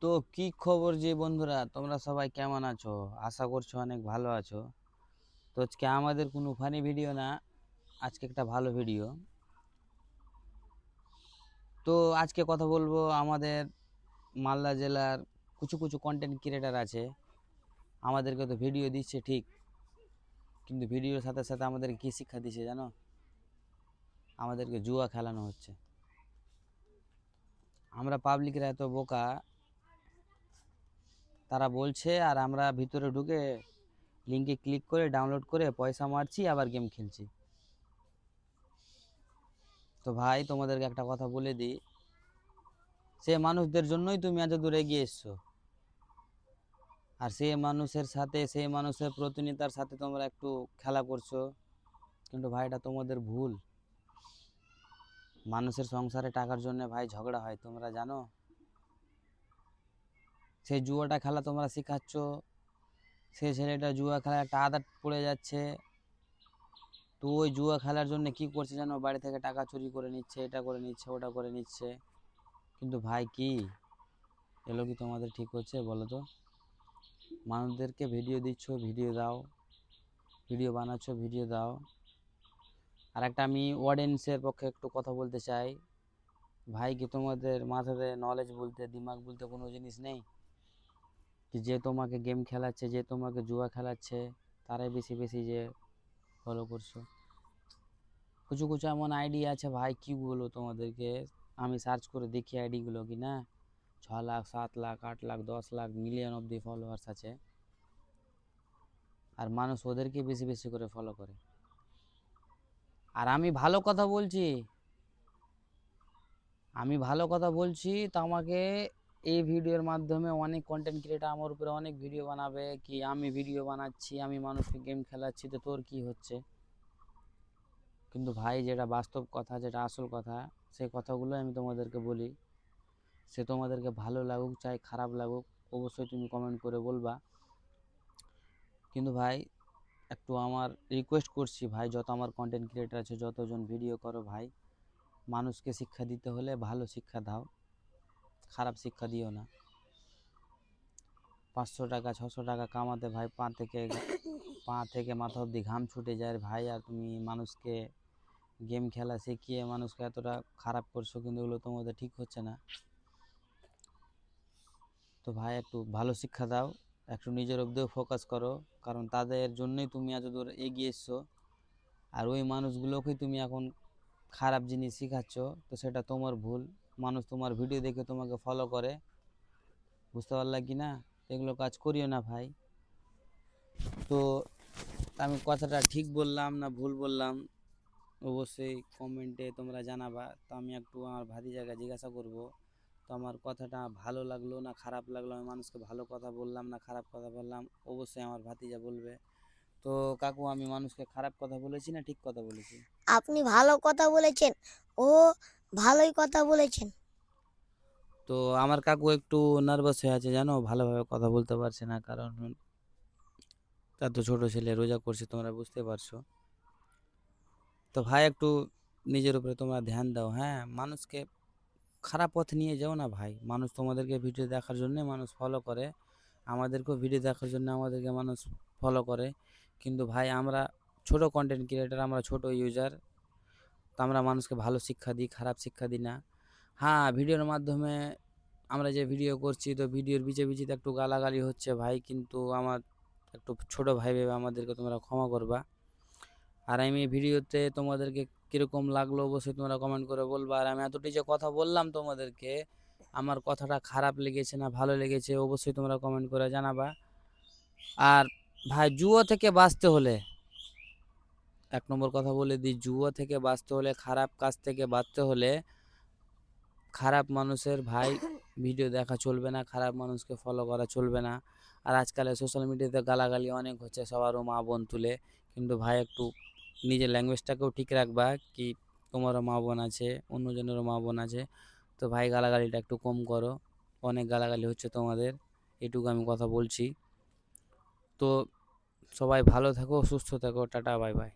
তো কি খবর যে বন্ধুরা, তোমরা সবাই কেমন আছো? আশা করছো অনেক ভালো আছো। তো আজকে আমাদের কোনো ফানি ভিডিও না, আজকে একটা ভালো ভিডিও। তো আজকে কথা বলবো আমাদের মালদা জেলার কিছু কিছু কন্টেন্ট ক্রিয়েটার আছে, আমাদেরকে তো ভিডিও দিচ্ছে ঠিক, কিন্তু ভিডিওর সাথে সাথে আমাদেরকে কী শিক্ষা দিচ্ছে জানো? আমাদেরকে জুয়া খেলানো হচ্ছে। আমরা পাবলিকরা এত বোকা, তারা বলছে আর আমরা ভিতরে ঢুকে লিঙ্কে ক্লিক করে ডাউনলোড করে পয়সা মারছি, আবার গেম খেলছি। তো ভাই তোমাদেরকে একটা কথা বলে দিই, সে মানুষদের জন্যই তুমি এত দূরে এগিয়ে এসছো, আর সে মানুষের সাথে সেই মানুষের প্রতিনিধিতার সাথে তোমরা একটু খেলা করছো, কিন্তু ভাই এটা তোমাদের ভুল। মানুষের সংসারে টাকার জন্য ভাই ঝগড়া হয়, তোমরা জানো? সেই জুয়াটা খেলা তোমরা শেখাচ্ছ, সেই ছেলেটা জুয়া খেলা একটা আদত পড়ে যাচ্ছে। তো ওই জুয়া খেলার জন্য কি করছে জানো? বাড়ি থেকে টাকা চুরি করে নিচ্ছে, এটা করে নিচ্ছে, ওটা করে নিচ্ছে। কিন্তু ভাই কি এলো কি তোমাদের ঠিক হচ্ছে বলো তো? মানুষদেরকে ভিডিও দিচ্ছ, ভিডিও দাও, ভিডিও বানাচ্ছ, ভিডিও দাও। আর একটা আমি অডিয়েন্সের পক্ষে একটু কথা বলতে চাই, ভাই কি তোমাদের মাথাতে নলেজ বলতে, দিমাগ বলতে কোনো জিনিস নেই? কি যে তোমাকে গেম খেলাচ্ছে, যে তোমাকে জুয়া খেলাচ্ছে, তারাই বেশি বেশি যে ফলো করছো? কিছু কিছু এমন আইডি আছে ভাই, কি বলো তোমাদেরকে, আমি সার্চ করে দেখি আইডিগুলো কি না, 6 লাখ, 7 লাখ, 8 লাখ, 10 লাখ, মিলিয়ন অব্দি ফলোয়ার্স আছে, আর মানুষ ওদেরকে বেশি বেশি করে ফলো করে। আর আমি ভালো কথা বলছি, আমি ভালো কথা বলছি, তো আমাকে এই ভিডিওর মাধ্যমে অনেক কন্টেন্ট ক্রিয়েটার আমার উপরে অনেক ভিডিও বানাবে, কি আমি ভিডিও বানাচ্ছি, আমি মানুষকে গেম খেলাচ্ছি, তো তোর কি হচ্ছে? কিন্তু ভাই যেটা বাস্তব কথা, যেটা আসল কথা, সেই কথাগুলো আমি তোমাদেরকে বলি। সে তোমাদেরকে ভালো লাগুক চাই খারাপ লাগুক, অবশ্যই তুমি কমেন্ট করে বলবা। কিন্তু ভাই একটু আমার রিকোয়েস্ট করছি ভাই, যত আমার কন্টেন্ট ক্রিয়েটার আছে, যতজন ভিডিও করো ভাই, মানুষকে শিক্ষা দিতে হলে ভালো শিক্ষা দাও, খারাপ শিক্ষা দিও না। 500 টাকা 600 টাকা কামাতে ভাই পা থেকে মাথা অবধি ঘাম ছুটে যায় ভাই, আর তুমি মানুষকে গেম খেলা শিখিয়ে মানুষকে এতটা খারাপ করছো, কিন্তু এগুলো তোমাদের ঠিক হচ্ছে না। তো ভাই একটু ভালো শিক্ষা দাও, একটু নিজের অবধিও ফোকাস করো, কারণ তাদের জন্যই তুমি এত দূর এগিয়ে এসছো। আর ওই মানুষগুলোকে তুমি এখন খারাপ জিনিস শেখাচ্ছ, তো সেটা তোমার ভুল। মানুষ তোমার ভিডিও দেখে তোমাকে ফলো করে, বুঝতে পারলা কি না? এগুলো কাজ করিও না ভাই। তো আমি কথাটা ঠিক বললাম না ভুল বললাম, অবশ্যই কমেন্টে তোমরা জানাবা। তো আমি একটু আমার ভাতিজাকে জিজ্ঞাসা করব, তো আমার কথাটা ভালো লাগলো না খারাপ লাগলো, আমি মানুষকে ভালো কথা বললাম না খারাপ কথা বললাম, অবশ্যই আমার ভাতিজা বলবে। তো কাকু, আমি মানুষকে খারাপ কথা বলেছি না ঠিক কথা বলেছি? আপনি ভালো কথা বলেছেন। ও ভালোই কথা বলেছেন। তো আমার কাকু একটু নার্ভাস হয়ে আছে জানো, ভালোভাবে কথা বলতে পারছে না, কারণ তার তো ছোট ছেলে রোজা করছে, তোমরা বুঝতে পারছো। তো ভাই একটু নিজের উপরে তোমরা ধ্যান দাও, হ্যাঁ? মানুষকে খারাপ পথে নিয়ে যাও না ভাই। মানুষ তোমাদেরকে ভিডিও দেখার জন্য মানুষ ফলো করে, আমাদেরকেও ভিডিও দেখার জন্য আমাদেরকে মানুষ ফলো করে, কিন্তু ভাই আমরা ছোট কন্টেন্ট ক্রিয়েটার, আমরা ছোট ইউজার, তো আমরা মানুষকে ভালো শিক্ষা দিই, খারাপ শিক্ষা দিই না। হ্যাঁ, ভিডিওর মাধ্যমে আমরা যে ভিডিও করছি, তো ভিডিওর বিচে বিচিতে একটু গালাগালি হচ্ছে ভাই, কিন্তু আমার একটু ছোট ভাই ভেবে আমাদেরকে তোমরা ক্ষমা করবা। আর আমি ভিডিওতে তোমাদেরকে কীরকম লাগলো অবশ্যই তোমরা কমেন্ট করে বলবা। আর আমি এতটি যে কথা বললাম তোমাদেরকে, আমার কথাটা খারাপ লেগেছে না ভালো লেগেছে অবশ্যই তোমরা কমেন্ট করে জানাবা। আর ভাই জুয়া থেকে বাঁচতে হলে, 1 নম্বর কথা বলে দিই, জুয়া থেকে বাঁচতে হলে, খারাপ কাজ থেকে বাঁচতে হলে, খারাপ মানুষের ভাই ভিডিও দেখা চলবে না, খারাপ মানুষকে ফলো করা চলবে না। আর আজকাল সোশ্যাল মিডিয়াতে গালাগালি অনেক হচ্ছে, সবারও মা বোন তুলে, কিন্তু ভাই একটু নিজের ল্যাঙ্গুয়েজটাকেও ঠিক রাখবা, কি তোমারও মা বোন আছে, অন্যজনেরও মা বোন আছে। তো ভাই গালাগালিটা একটু কম করো, অনেক গালাগালি হচ্ছে তোমাদের, এটুকু আমি কথা বলছি। তো সবাই ভালো থাকো, সুস্থ থাকো, টাটা, বাই বাই।